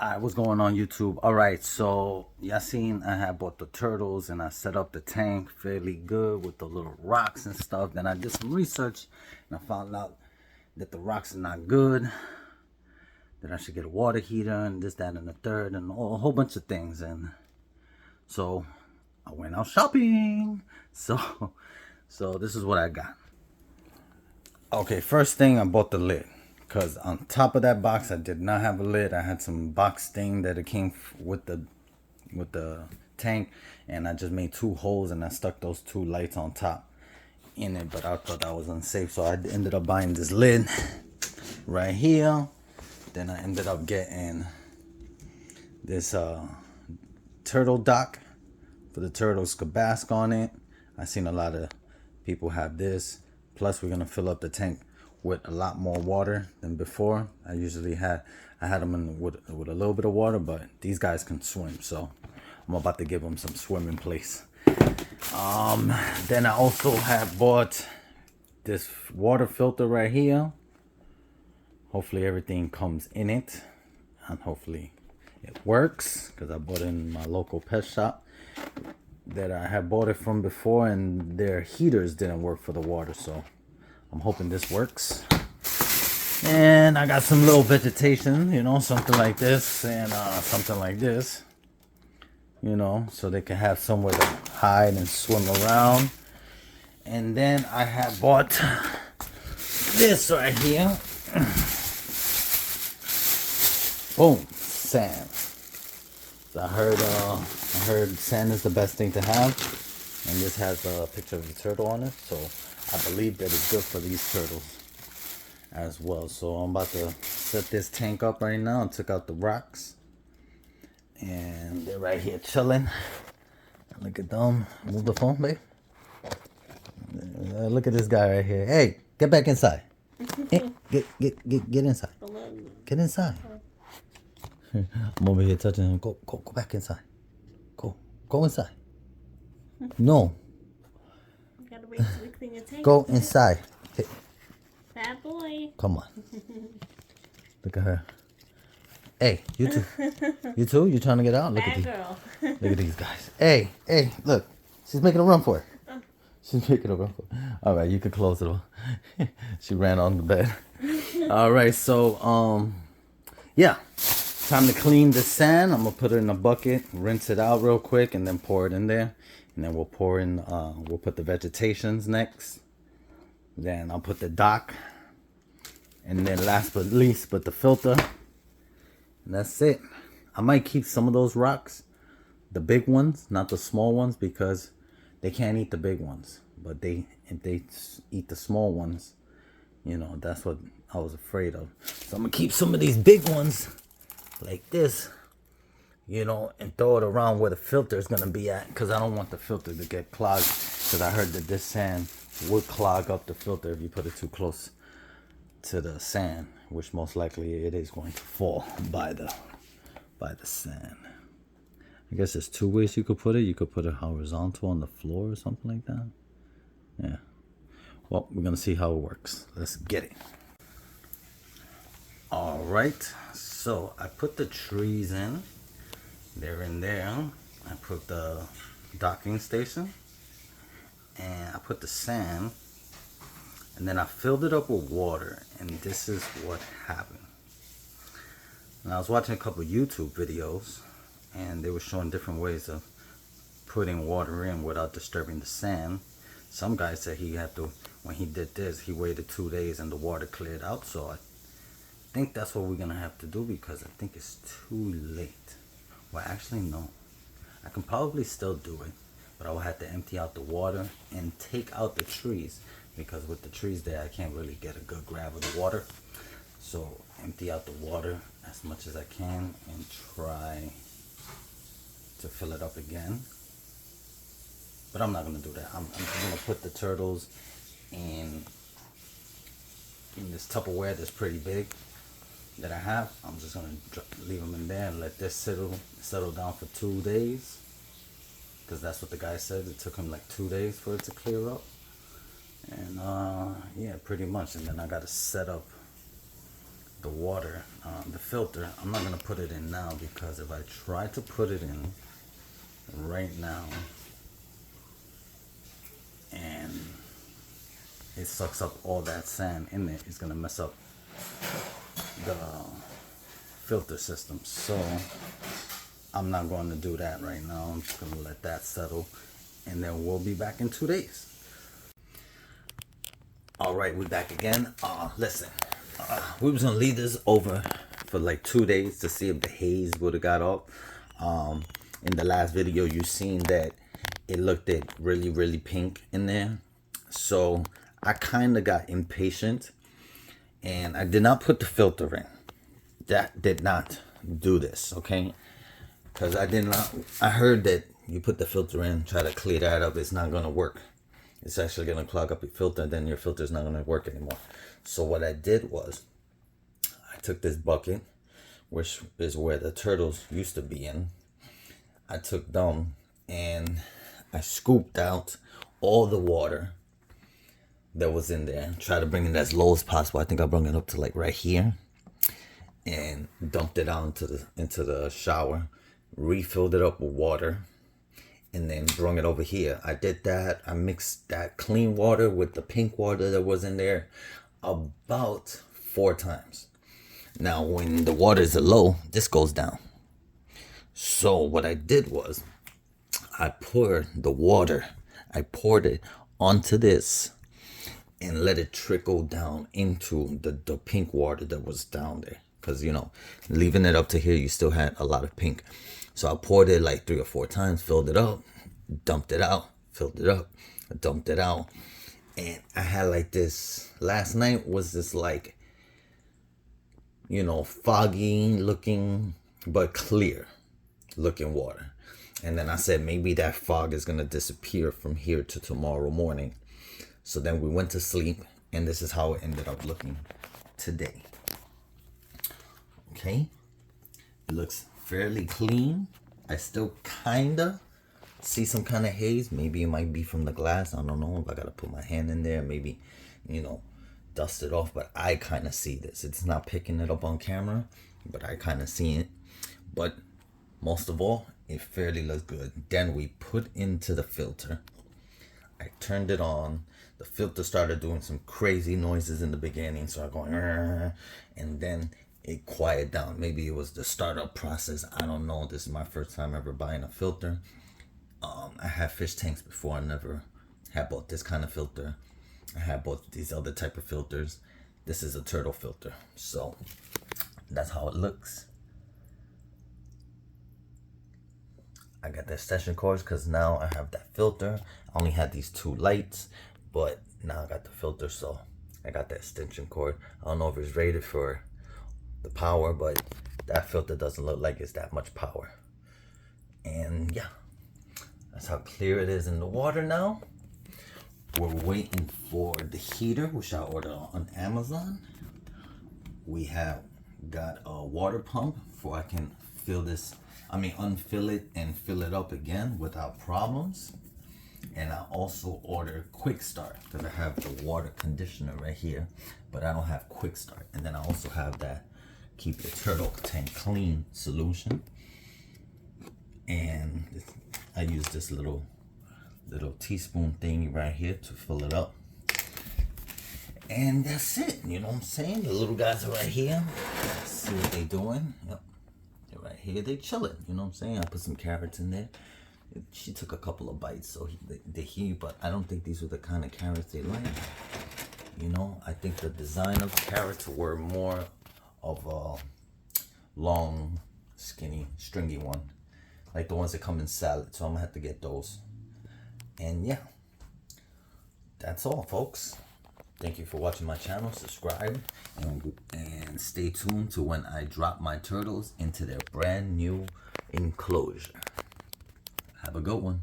Alright, what's going on YouTube? Alright, so y'all seen I had bought the turtles and I set up the tank fairly good with the little rocks and stuff. Then I did some research and I found out that the rocks are not good. That I should get a water heater and this, that, and the third and a whole bunch of things. And so I went out shopping. So this is what I got. Okay, first thing I bought the lid. Because on top of that box, I did not have a lid. I had some box thing that it came with the tank, and I just made two holes and I stuck those two lights on top in it. But I thought that was unsafe, so I ended up buying this lid right here. Then I ended up getting this turtle dock for the turtles could bask on it. I seen a lot of people have this. Plus, we're gonna fill up the tank with a lot more water than before. I had them in with a little bit of water, but these guys can swim, so I'm about to give them some swimming place. Then I also have bought this water filter right here. Hopefully everything comes in it, and hopefully it works, because I bought it in my local pet shop that I have bought it from before, and their heaters didn't work for the water, so I'm hoping this works. And I got some little vegetation, something like this and something like this, so they can have somewhere to hide and swim around. And then I have bought this right here. Boom, sand. So I heard sand is the best thing to have, and this has a picture of a turtle on it, so I believe that it's good for these turtles as well. So I'm about to set this tank up right now. I took out the rocks, and they're right here chilling. Look at them. Move the phone, babe. Look at this guy right here. Hey, get back inside. Hey, get inside. Get inside. I'm over here touching him. Go back inside. Go inside. No. You gotta wait till we clean your tank. Go inside. Hey, Bad boy. come on. Look at her. Hey, you too. You too? You trying to get out? Look at Bad these. girl. Look at these guys. Hey, look. She's making a run for it. She's making a run for it. All right, you can close it. She ran on the bed. All right, so yeah. Time to clean the sand. I'm gonna put it in a bucket, rinse it out real quick, and then pour it in there. And then we'll we'll put the vegetations next. Then I'll put the dock. And then last but least, put the filter. And that's it. I might keep some of those rocks, the big ones, not the small ones, because they can't eat the big ones. But if they eat the small ones, that's what I was afraid of. So I'm gonna keep some of these big ones like this, and throw it around where the filter is gonna be at, because I don't want the filter to get clogged, because I heard that this sand would clog up the filter if you put it too close to the sand, which most likely it is going to fall by the sand. I guess there's two ways you could put it. You could put it horizontal on the floor or something like that. Yeah. Well, we're gonna see how it works. Let's get it. All right. So I put the trees in. They're in there. I put the docking station, and I put the sand, and then I filled it up with water, and this is what happened. And I was watching a couple of YouTube videos, and they were showing different ways of putting water in without disturbing the sand. Some guy said he had to, when he did this, he waited 2 days and the water cleared out. So I think that's what we're gonna have to do, because I think it's too late. Well, actually, no. I can probably still do it, but I will have to empty out the water and take out the trees, because with the trees there, I can't really get a good grab of the water. So empty out the water as much as I can and try to fill it up again. But I'm not gonna do that. I'm gonna put the turtles in this Tupperware that's pretty big that I have. I'm just gonna leave them in there and let this settle down for 2 days, because that's what the guy said. It took him like 2 days for it to clear up. And yeah, pretty much. And then I gotta set up the water, the filter. I'm not gonna put it in now because if I try to put it in right now and it sucks up all that sand in there, it's gonna mess up the filter system. So I'm not going to do that right now. I'm just gonna let that settle, and then we'll be back in 2 days. All right, we're back again. Listen, we was gonna leave this over for like 2 days to see if the haze would have got up. In the last video, you seen that it looked really pink in there. So I kind of got impatient, and I did not put the filter in. That did not do this, okay? Because I heard that you put the filter in, try to clear that up, it's not gonna work. It's actually gonna clog up your filter, and then your filter's not gonna work anymore. So what I did was, I took this bucket, which is where the turtles used to be in. I took them and I scooped out all the water that was in there. Try to bring it as low as possible. I think I brought it up to like right here, and dumped it out into the shower. Refilled it up with water, and then brought it over here. I did that. I mixed that clean water with the pink water that was in there about 4 times. Now, when the water is low, this goes down. So what I did was, I poured the water. I poured it onto this and let it trickle down into the pink water that was down there. Because, you know, leaving it up to here, you still had a lot of pink. So I poured it like 3 or 4 times, filled it up, dumped it out, filled it up, dumped it out. And I had like this, last night was this like, you know, foggy looking, but clear looking water. And then I said, maybe that fog is going to disappear from here to tomorrow morning. So then we went to sleep, and this is how it ended up looking today. Okay, it looks fairly clean. I still kinda see some kind of haze. Maybe it might be from the glass. I don't know if I gotta put my hand in there, maybe, you know, dust it off. But I kind of see this. It's not picking it up on camera, but I kind of see it. But most of all, it fairly looks good. Then we put into the filter. I turned it on. The filter started doing some crazy noises in the beginning, so I go, and then it quieted down. Maybe it was the startup process. I don't know. This is my first time ever buying a filter. I had fish tanks before. I never had bought this kind of filter. I had bought these other type of filters. This is a turtle filter. So that's how it looks. I got the extension cords because now I have that filter. I only had these 2 lights, but now I got the filter, so I got the extension cord. I don't know if it's rated for the power, but that filter doesn't look like it's that much power. And yeah, that's how clear it is in the water now. We're waiting for the heater, which I ordered on Amazon. We have got a water pump for I can unfill it and fill it up again without problems. And I also ordered Quick Start because I have the water conditioner right here, but I don't have Quick Start. And then I also have that keep your turtle tank clean solution. And I use this little teaspoon thingy right here to fill it up. And that's it, you know what I'm saying? The little guys are right here. Let's see what they doing. Yep, they're right here. They chilling, you know what I'm saying? I put some carrots in there. She took a couple of bites, so they hear, but I don't think these were the kind of carrots they like. You know, I think the design of the carrots were more of a long, skinny, stringy one, like the ones that come in salad. So I'm gonna have to get those. And yeah, that's all, folks. Thank you for watching my channel. Subscribe and stay tuned to when I drop my turtles into their brand new enclosure. Have a good one.